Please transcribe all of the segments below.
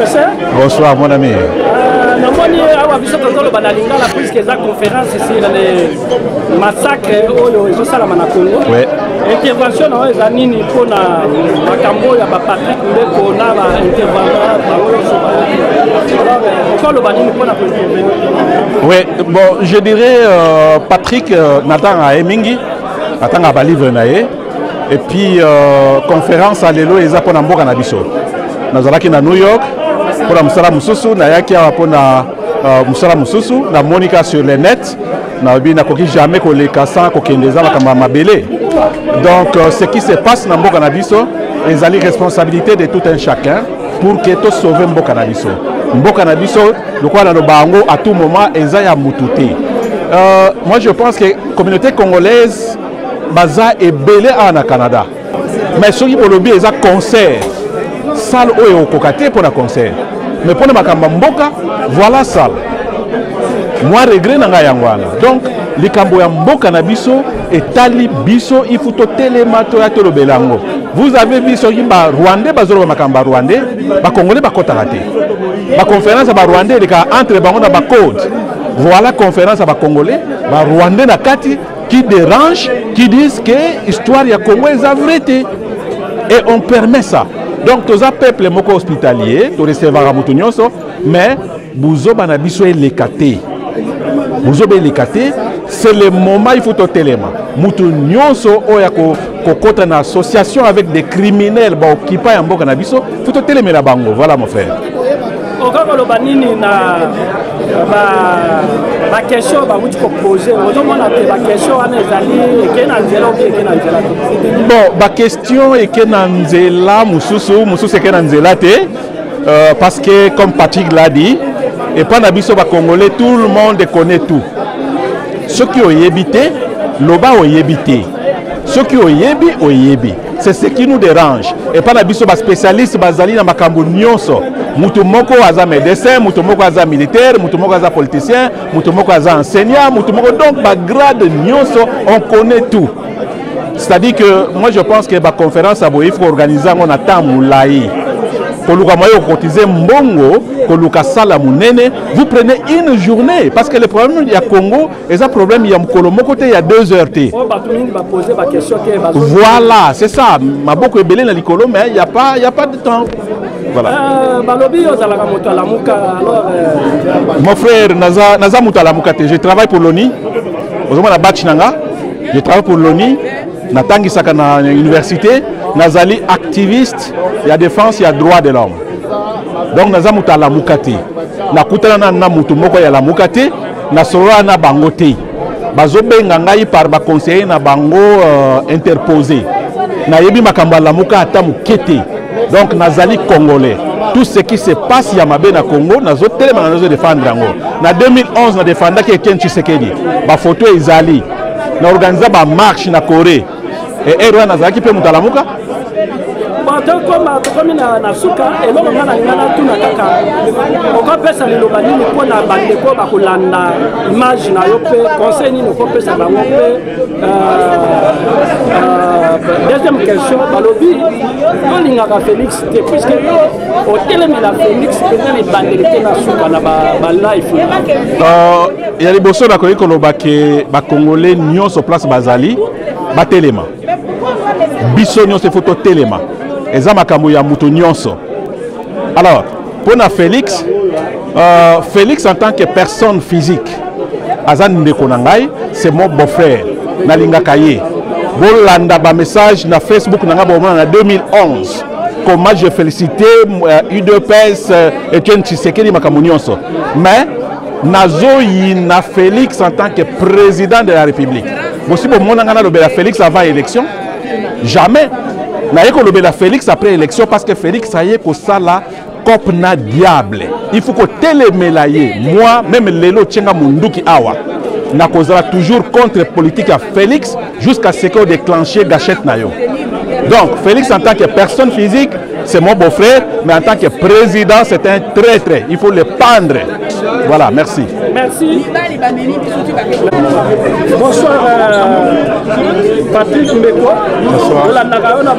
professeur. Bonsoir mon ami. Namoni awa biso tozolo banalinga la puisque eza conférence ici dans les massacres oyo ezosala na Congo. Oui. Intervention na eza nini pona makambo ya ba Patrick Ndeko na ba intervenant ba oui, bon, je dirais Patrick Nathan a Emingi, Nathan a livre naé, et puis conférence à l'élo et pour Namboka Nabiso. Nous allons à New York pour la Moussala Moussousou, Nayaki pour la Moussala Moussousou, la Monica sur les nets, n'a jamais que les cassants, que les gens comme belé. Donc ce qui se passe dans Namboka Nabiso, les alliés responsabilité de tout un chacun pour que tout sauve Mboka Nabiso. Mboka Nabiso, le quoi dans le bango à tout moment, Ezaya Moutouté. Moi je pense que la communauté congolaise baza est belé en Canada. Mais ceux qui pour le bien, ils ont concert. Salle où au Kokate pour le concert. Mais pour le Makamba Mboka, voilà salle. Moi regret n'a yangwana. Donc les Kambo ya Mboka Nabiso et Tali Biso, il faut tout télémato ya tout le belango. Vous avez vu ceux qui ba Rwandais, bazoro Makamba Rwandais, ba Congolais ba Kotarate. La conférence à Rwandais entre les code. Voilà la conférence à Congolais, Rwandais na kati qui dérange, qui disent que l'histoire ya Congo est la vérité. Et on permet ça. Donc tous les peuples moko hospitalier, to recevoir à Moutounyoso, mais Bouzo Banabiso est l'écaté. Bouzo est l'écaté, c'est le moment il faut tout élément. Moutounyoso oyako kokota na association avec des criminels ba occupant en Mboka Nabiso, faut tout élément la bango. Voilà mon frère. Quand on a la question que poser, la question bon, la question est que Nanzela, Moussous est que Nanzela, parce que comme Patrick l'a dit, et pas Nabiso Congolais, tout le monde connaît tout. Ceux qui ont évité, l'Oba ont évité. Ceux qui ont yebi. C'est ce qui nous dérange. Et pas la biso spécialiste bazali na makambo nyonso. Mutu moko aza médecin, mutu moko aza militaire, mutu moko aza politicien, mutu moko aza enseignant, mutu moko donc ba grade nyonso, on connaît tout. C'est-à-dire que moi je pense que la conférence à il faut organiser on attend moulaï. Koluka moyo cotiser mbongo, koluka sala munene, vous prenez une journée parce que le problème il y a Congo, et ça problème il y a Mkolomo côté il y a 2 heures T. Voilà, c'est ça. Ma beaucoup est belé dans l'icolo mais il y a pas de temps. Voilà. Mon frère Naza Moutalamuka, je travaille pour l'ONI. Je travaille pour l'ONI. Natangi Sakana université, Nazali activiste, il y a défense, il y a droit de l'homme. Donc Nazamuta la Mukati. Na kutana na mutu moko ya la Mukati, na sora na bangote. Bazobe ngangai par ba conseiller na bango interposé. Na yebi makamba la muka ata mukete. Donc Nazali congolais. Tout ce qui se passe Yamabe na Congo, nazo tellement nazo défendre yango. Na 2011 na défendre que Ken Tshisekedi. Ba photo ezali. Na organiser ba marche na Corée. Et Erwan Nazaki peut Moutalamuka? Comme na suka et l'homme na ngana tuna kaka. Oko pesa le lobani ni pona bandeko ba kolanda image na yo pe conseil ni ko pesa ba ngope. Deuxième question balobi olinga ka Félix puisque au télé la Félix peut les bandelités na suka na ba life. Il y a les bosso na ko loba ke ba congolais nyonso place bazali ba téléma. Biso nyonso photo téléma. Eza makambo ya muto nyonso. Alors, pour Félix, Félix en tant que personne physique, Azan Ndekonangai, c'est mon beau-frère. Nalinga Kaye. Bolanda ba message na Facebook nanga en 2011. Comment je félicité UDPS Etienne Tshisekedi makambo nyonso. Mais nazoyi na Félix en tant que président de la République. Aussi pour mon ngana lobela Félix avant élection. Jamais. Naïko lobela Félix après élection parce que Félix ça y est que ça là cop na diable. Il faut que télémélaye. Moi même lelo tchenga munduki awa. Na causera toujours contre politique à Félix jusqu'à ce qu'on déclenche gâchette nayo. Donc Félix en tant que personne physique, c'est mon beau-frère, mais en tant que président, c'est un traître. Il faut le pendre. Voilà, merci. Merci. Bonsoir Patrick Mbekwa. Bonsoir. De la Nagayo na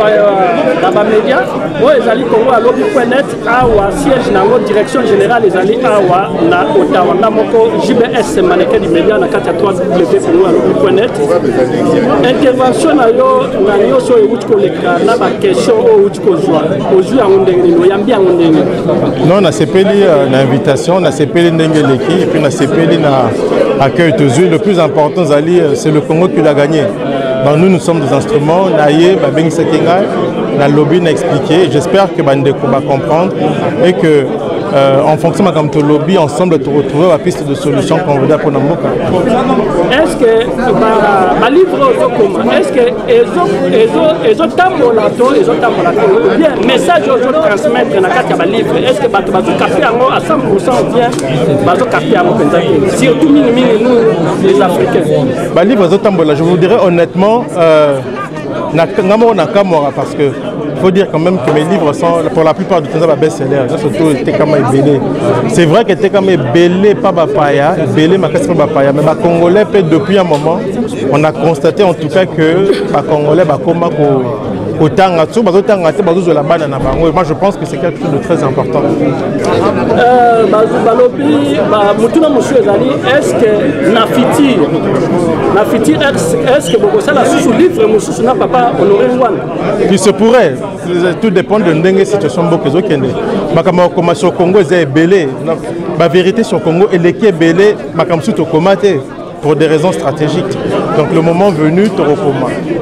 média. Bon, ezali Congo à lobby.net awa siège nango direction générale ezali awa na Ottawa na moko JBS maneke du média na kati ya 3W Congo à lobby.net. Intervention na yo na nyonso euti koleka na ba question o euti kozwa. Ozwi yango ndenge nini oyambi yango ndenge. Non, na sepeli na invitation, na sepeli ndenge leki et puis na sepeli na accueil tozwi. Le plus important Zali, c'est le Congo qui l'a gagné. Donc nous sommes des instruments, naïe, babengi sekenga, na lobby na expliqué. J'espère que bandeko va comprendre et que en fonction de notre lobby, ensemble, de retrouver la piste de solution qu'on veut pour Namboka. Est-ce que ma livre est-ce que les autres tambolato ou bien message aux autres transmettre dans la carte livre est-ce que bato capter à 100% ou bien bato capter à surtout nous les Africains. Ma livre aux autres je vous dirais honnêtement parce que il faut dire quand même que mes livres sont pour la plupart du temps des best-sellers. Surtout Tekama et Belé. C'est vrai que Tekama et Belé pas Bapaya, Belé ma casse pas Bapaya, mais les Congolais depuis un moment, on a constaté en tout cas que les Congolais bakoma moi je pense que c'est quelque chose de très important. Est-ce que est-ce que beaucoup ça la sous livre n'a pas honoré one? Il se pourrait. Tout dépend de la situation beaucoup kende. Comme sur Congo est belé. La vérité sur Congo et l'équipe est belé. Pour des raisons stratégiques. Donc le moment venu,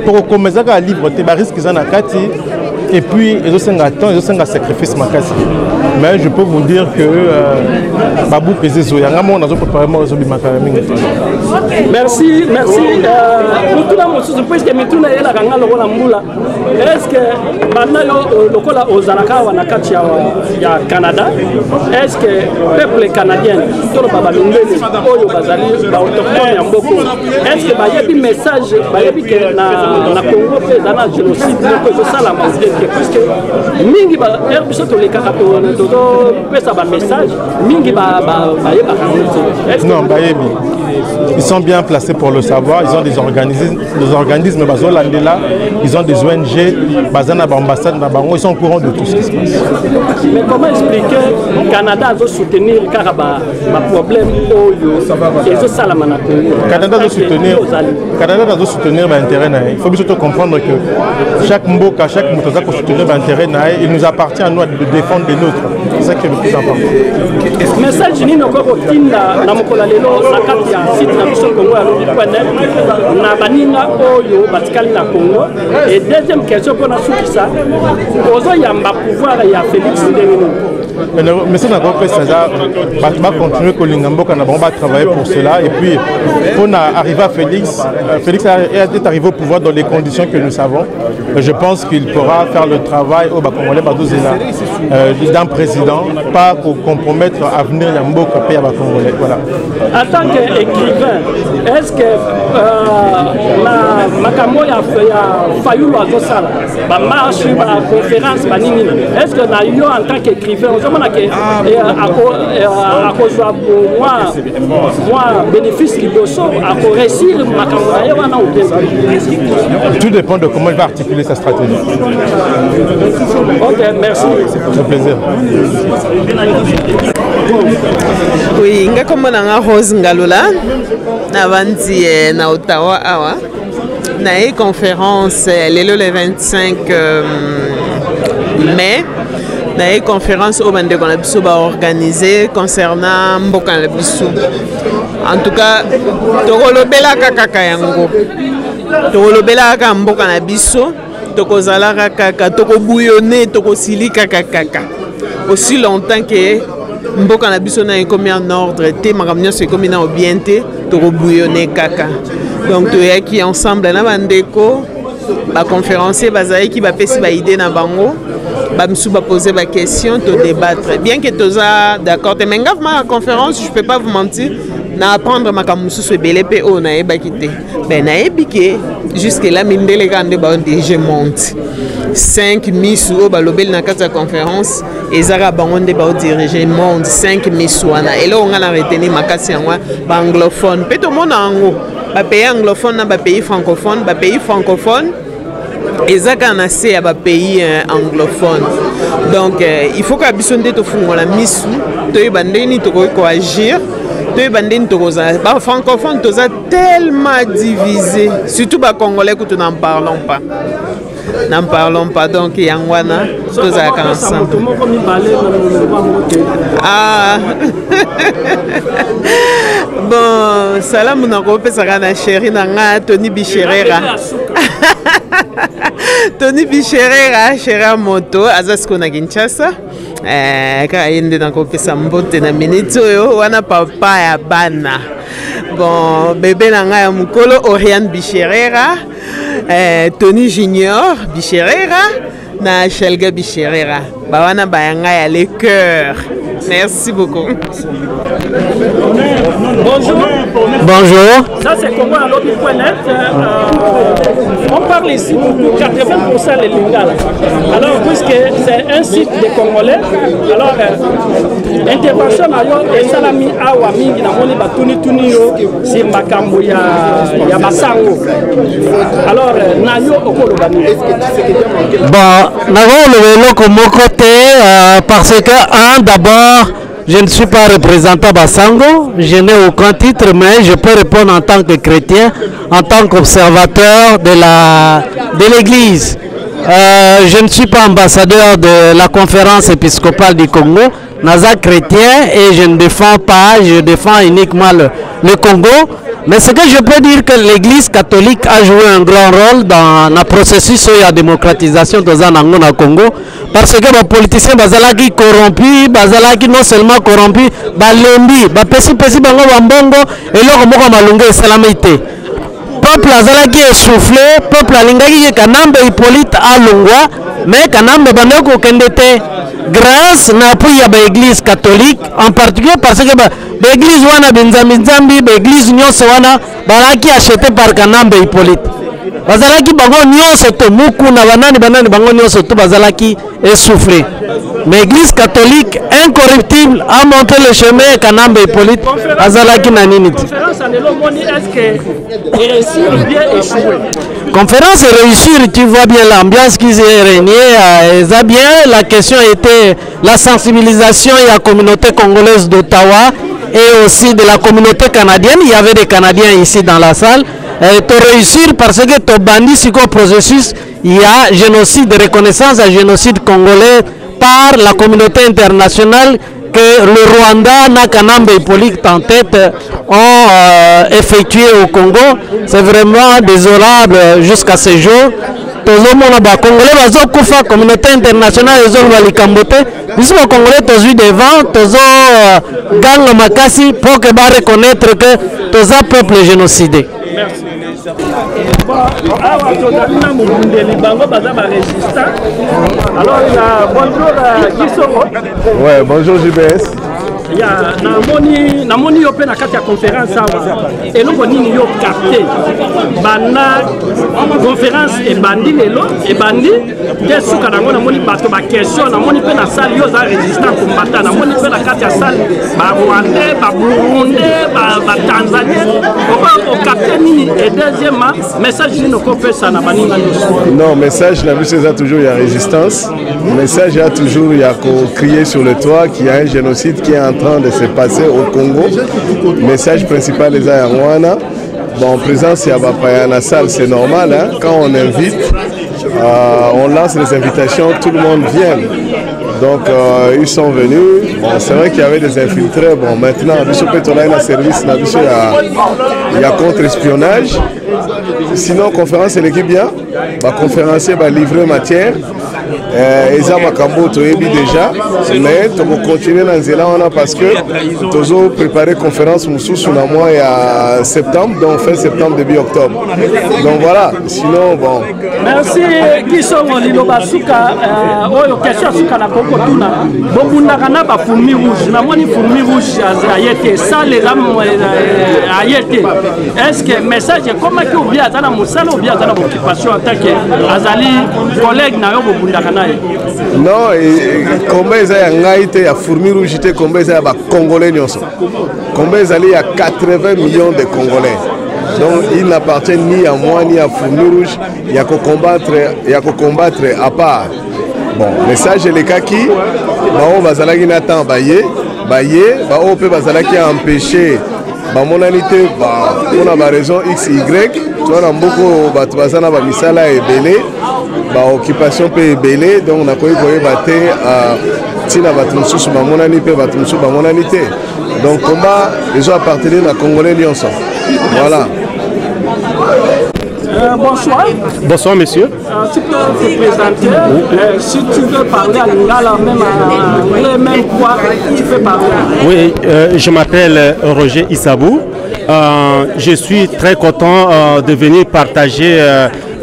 pour recommencer à livre, tu as risque et puis ils ont un sacrifice. Mais je peux vous dire que Babou Pézézo, il y a un monde qui merci. Est-ce que maintenant le Canada, est-ce que le peuple canadien, est-ce que il y a des messages que na Congo fait dans génocide que ça la parce que mingi ba herbiso to les kakato to pesa ba message mingi ba non bayebi ils sont bien placés pour le savoir. Ils ont des organismes bazolandela, ils ont des ONG bazana ba ambassade na bango, ils sont au courant de tout ce qui se passe. Mais comment expliquer le Canada doit soutenir car ba problème oyo et ça salama na Canada doit soutenir l'intérêt. Il faut bien comprendre que chaque mboka, chaque motoza doit soutenir l'intérêt. Il nous appartient à nous de défendre les nôtres. C'est ça qui est le plus important. Message ni noko kotinda na mokola lelo na kati ya site na biso Congo ya lobby.net na baninga oyo batikali na Congo. Et deuxième question pour na sukisa ozo yamba pouvoir ya Félix Ndengeni. Mais ça n'a pas fait ça. On va continuer à travailler pour cela. Et puis, on a arrivé à Félix. Félix est arrivé au pouvoir dans les conditions que nous savons. Je pense qu'il pourra faire le travail au Congolais d'un président, pas pour compromettre l'avenir de Mboka pays à Congolais. Voilà. En tant qu'écrivain, est-ce que Makamo a failli la marche, la conférence, est-ce que en tant qu'écrivain, à cause de moi bénéfice qui à réussir tout dépend de comment il va articuler sa stratégie. Ok, merci. C'est un plaisir. Oui, nga comme na Rose Ngalola na vandi na Ottawa awa na une conférence le 25 mai. Na une conférence au bande qu'on a biso ba organisé concernant mboka na biso. En tout cas, tokolobela kaka yango. Tokolobela kaka mboka na biso, tokozala kaka tokobouillonner, tokosilika kaka. Aussi longtemps que mboka na biso na ekomi en ordre, te makamnya se ekomi na obienté, tokobouillonner kaka. Donc toyaki ensemble na bandeko, ba conférencier bazali ki ba pesi ba idée na bango. Je vais poser ma question, te débattre. Bien que tu sois d'accord, mais ma conférence, je ne peux pas vous mentir, na apprendre ma camusou BLP on a ébakité. Ben na ébike jusque là mine les grandes je monte. 5 Miss ou balobel na kata conférence ezaka bango nde ba diriger monde 5 Miss wana et là on a retenir makasi yango ba anglophone peut mona ango ba pays anglophone na ba pays francophone ezaka na se ya ba pays anglophone donc il faut que biso nde to fungola misu to yebandeni to ko agir to yebandeni to koza ba francophone toza tellement divisé surtout ba congolais que tu n'en parlons pas donc yangwana toza ensemble ah bon salam na ko pesa kana chéri na nga Tony Bicherera Tony Bicherera chéri moto azasko na Kinshasa ka yende na ko pesa mbote na minute oyo wana papa ya bana bon bébé na nga ya mukolo Oriane Bicherera Tony Junior Bicherera na Shelga Bicherera bawana bayanga ya les cœurs. Merci beaucoup. Bonjour. Ça c'est comment à lobby.net. On parle ici pour 80% les Lingala. Alors puisque c'est un site des Congolais, alors intervention et salami awa mingi na moni batuni tunio si makambo ya masango. Alors nayo okolo bani. Bon, nago le loko mokote parce que d'abord je ne suis pas représentant Basango, je n'ai aucun titre, mais je peux répondre en tant que chrétien, en tant qu'observateur de l'Église. Je ne suis pas ambassadeur de la conférence épiscopale du Congo, Naza chrétien, et je ne défends pas, je défends uniquement le Congo. Mais ce que je peux dire que l'Église catholique a joué un grand rôle dans le processus de la démocratisation de la Congo, parce que les politiciens bazalaki corrompus, bazalaki non seulement corrompus, balembi, bapesi bango bambongo et leur moko malunga salamité. Peuple azalaki essoufflé, peuple alingaki kanambe Hippolyte alungwa, mais kanambe bandeko kendete grâce na appui ya l'église catholique, en particulier parce que l'église wana benzambi, l'église nyonso wana balaki acheté par kanambe Hippolyte. Bazalaki bango nyonso to muku na banani bango nyonso to bazalaki essoufflé. Mais l'église catholique incorruptible a montré le chemin kanambe Hippolyte bazalaki na nini. Conférence réussir, tu vois bien l'ambiance qui s'est régnée, bien. La question était la sensibilisation de la communauté congolaise d'Ottawa et aussi de la communauté canadienne. Il y avait des Canadiens ici dans la salle. Tu réussir parce que tu bandit sur le processus, il y a génocide de reconnaissance à génocide congolais par la communauté internationale que le Rwanda, Nakanambe et Hippolyte en tête ont effectué au Congo. C'est vraiment désolable jusqu'à ce jour. Tous les Congolais, la communauté internationale, les Congolais, les Congolais, tous les devant, tous les gangs makasi pour que reconnaître que tous les peuples génocidés. Merci. Alors, bonjour Ouais, bonjour JBS. namoni yo pe na kati ya conférence awa eloko nini yo capté bana conférence ebandi lelo ebandi te suka nango namoni bato ba question namoni pe na salle yo za résistant combattant namoni pe na kati ya salle ba Rwandais ba Burundais ba Tanzaniens o capté nini et deuxièmement message nini ko pesa na baninga non message na biso eza toujours ya résistance message ya toujours ya ko crier sur le toit qu'il y a un génocide qui est en train de se passer au Congo. Message principal les Ayanwana. Bon, présence à la salle, c'est normal. Hein? Quand on invite, on lance les invitations, tout le monde vient. Donc, ils sont venus. Bon, c'est vrai qu'il y avait des infiltrés. Bon, maintenant, on a un service, il y a contre-espionnage. Sinon, conférence, c'est l'équipe bien. La conférencier va livrer matière eza makambo toyebi déjà mais tokocontinue na nzela wana parce que tozo préparer conférence mosusu na mois ya septembre, donc fin septembre début octobre, donc voilà. Sinon bon, merci Kisongo liloba suka oyo question suka na koko tuna bobundaka na ba fourmi rouge na moni fourmi rouge ayete ça les âmes ayete. Est-ce que message comment que ou bien atana musala ou bien atana occupation en tant que azali collègue na yo bobundaka na ye? Non, combat eza ya ngai te ya fourmi rouge te, combat eza ya ba congolais nyonso. Combat ezali ya 80 millions de congolais. Donc il n'appartient ni à moi ni à fourmi rouge, il y a qu'à combattre à part. Bon, message les kaki bao bazalaki na temps baye bao pe bazalaki empêcher ba monanité ba on a ba raison XY, tu vois mboko bato bazana ba misala ebele ba occupation pe ebele, donc na koyi baté tina bato mususu ba monani pe bato mususu ba monanité. Donc combat les ont appartenu à Congolais Lyonçon. Voilà. Bonsoir. Bonsoir, monsieur. Tu peux te présenter. Si tu veux parler à l'Ingala, même quoi, tu peux parler. Oui, je m'appelle Roger Issabou. Je suis très content de venir partager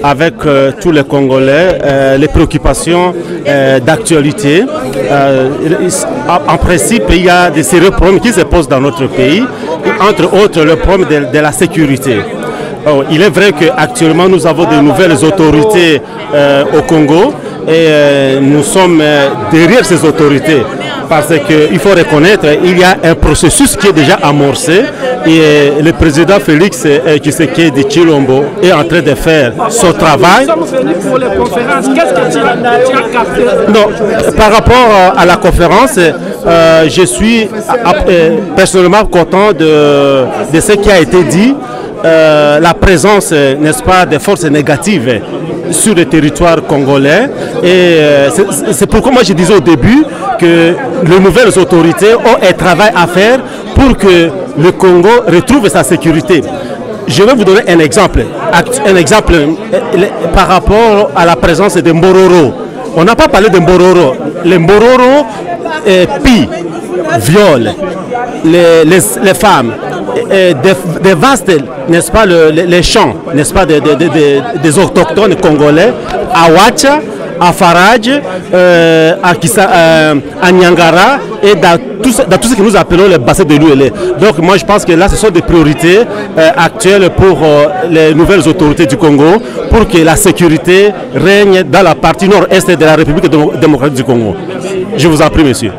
avec tous les Congolais les préoccupations d'actualité. En principe, il y a des sérieux problèmes qui se posent dans notre pays, entre autres le problème de la sécurité. Il est vrai qu'actuellement nous avons de nouvelles autorités au Congo et nous sommes derrière ces autorités parce qu'il faut reconnaître qu'il y a un processus qui est déjà amorcé et le président Félix Tshisekedi Tshilombo est en train de faire son travail. Nous sommes venus pour les conférences. Qu'est-ce que tu as capté? Non, par rapport à la conférence, je suis personnellement content de ce qui a été dit. La présence, n'est-ce pas, des forces négatives sur le territoire congolais. Et c'est pourquoi moi je disais au début que les nouvelles autorités ont un travail à faire pour que le Congo retrouve sa sécurité. Je vais vous donner un exemple par rapport à la présence de Mbororo. On n'a pas parlé de Mbororo. Les Mbororo pillent, violent les femmes. Des vastes, n'est-ce pas, les champs, n'est-ce pas, des autochtones congolais, à Ouacha, à Faradj, à Nyangara et dans tout ce que nous appelons les bassins de l'ULE. Donc moi je pense que là ce sont des priorités actuelles pour les nouvelles autorités du Congo pour que la sécurité règne dans la partie nord-est de la République démocratique du Congo. Je vous en prie, monsieur.